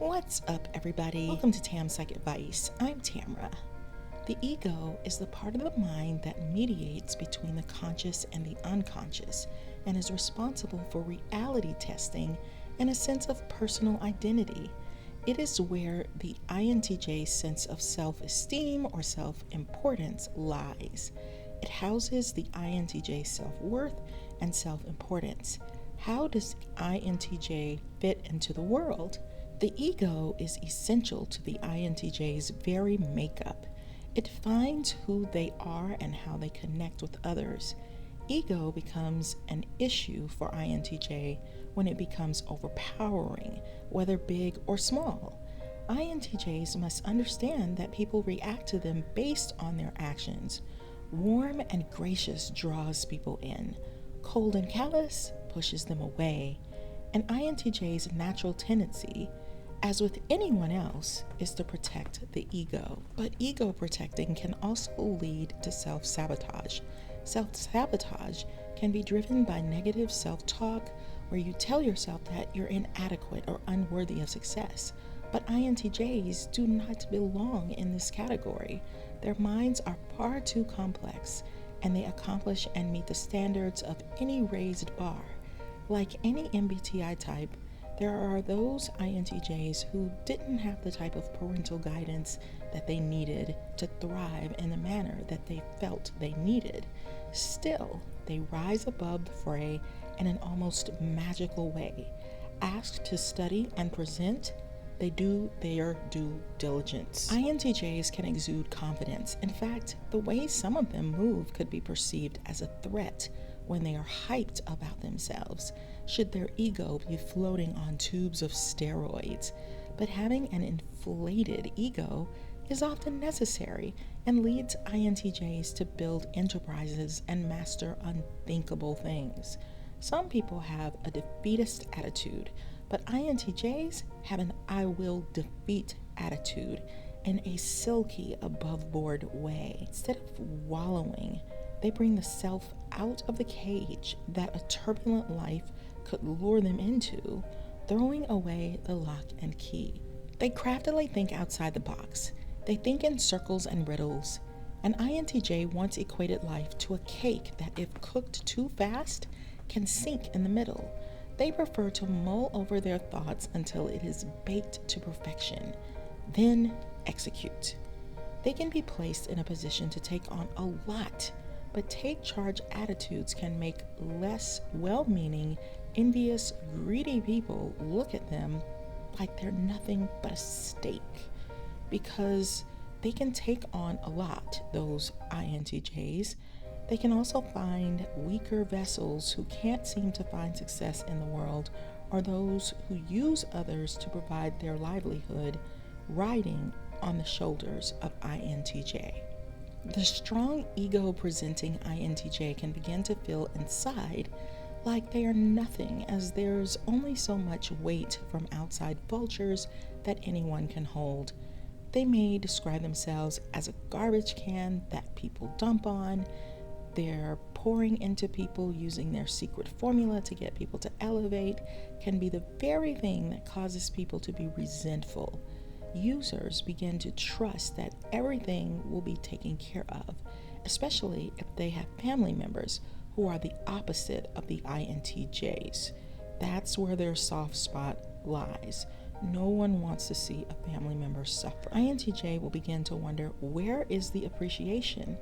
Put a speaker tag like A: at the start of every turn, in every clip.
A: What's up, everybody? Welcome to Tam Psych Advice. I'm Tamara. The ego is the part of the mind that mediates between the conscious and the unconscious and is responsible for reality testing and a sense of personal identity. It is where the INTJ sense of self-esteem or self-importance lies. It houses the INTJ self-worth and self-importance. How does INTJ fit into the world? The ego is essential to the INTJ's very makeup. It defines who they are and how they connect with others. Ego becomes an issue for INTJ when it becomes overpowering, whether big or small. INTJs must understand that people react to them based on their actions. Warm and gracious draws people in. Cold and callous pushes them away. And INTJ's natural tendency, as with anyone else, is to protect the ego. But ego protecting can also lead to self-sabotage. Self-sabotage can be driven by negative self-talk, where you tell yourself that you're inadequate or unworthy of success. But INTJs do not belong in this category. Their minds are far too complex, and they accomplish and meet the standards of any raised bar. Like any MBTi type, there are those INTJs who didn't have the type of parental guidance that they needed to thrive in the manner that they felt they needed. Still, they rise above the fray in an almost magical way. Asked to study and present, they do their due diligence. INTJs can exude confidence. In fact, the way some of them move could be perceived as a threat when they are hyped about themselves, should their ego be floating on tubes of steroids. But having an inflated ego is often necessary and leads INTJs to build enterprises and master unthinkable things. Some people have a defeatist attitude, but INTJs have an I will defeat attitude in a silky, above-board way. Instead of wallowing, they bring the self out of the cage that a turbulent life could lure them into, throwing away the lock and key. They craftily think outside the box. They think in circles and riddles. An INTJ once equated life to a cake that, if cooked too fast, can sink in the middle. They prefer to mull over their thoughts until it is baked to perfection, then execute. They can be placed in a position to take on a lot, but take charge attitudes can make less well-meaning, envious, greedy people look at them like they're nothing but a steak, because they can take on a lot, those INTJs. They can also find weaker vessels who can't seem to find success in the world, or those who use others to provide their livelihood, riding on the shoulders of INTJ. The strong ego-presenting INTJ can begin to feel inside like they are nothing, as there's only so much weight from outside vultures that anyone can hold. They may describe themselves as a garbage can that people dump on. They're pouring into people using their secret formula to get people to elevate, can be the very thing that causes people to be resentful. Users begin to trust that everything will be taken care of, especially if they have family members who are the opposite of the INTJs. That's where their soft spot lies. No one wants to see a family member suffer. INTJ will begin to wonder, where is the appreciation?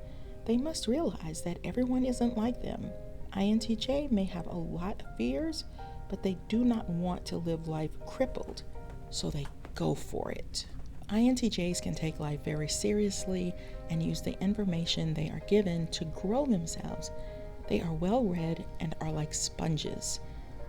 A: They must realize that everyone isn't like them. INTJ may have a lot of fears, but they do not want to live life crippled, so they go for it. INTJs can take life very seriously and use the information they are given to grow themselves. They are well-read and are like sponges.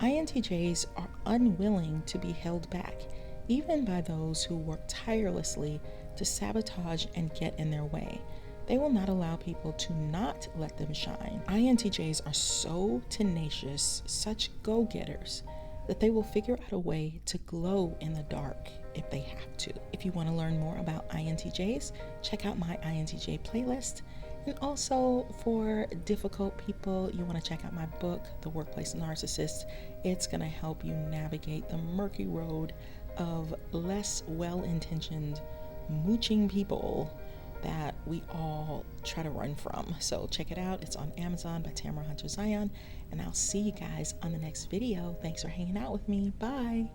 A: INTJs are unwilling to be held back, even by those who work tirelessly to sabotage and get in their way. They will not allow people to not let them shine. INTJs are so tenacious, such go-getters, that they will figure out a way to glow in the dark if they have to. If you want to learn more about INTJs, check out my INTJ playlist. And also for difficult people, you want to check out my book, The Workplace Narcissist. It's going to help you navigate the murky road of less well-intentioned, mooching people that we all try to run from. So check it out. It's on Amazon by Tamara Zyon. And I'll see you guys on the next video. Thanks for hanging out with me. Bye.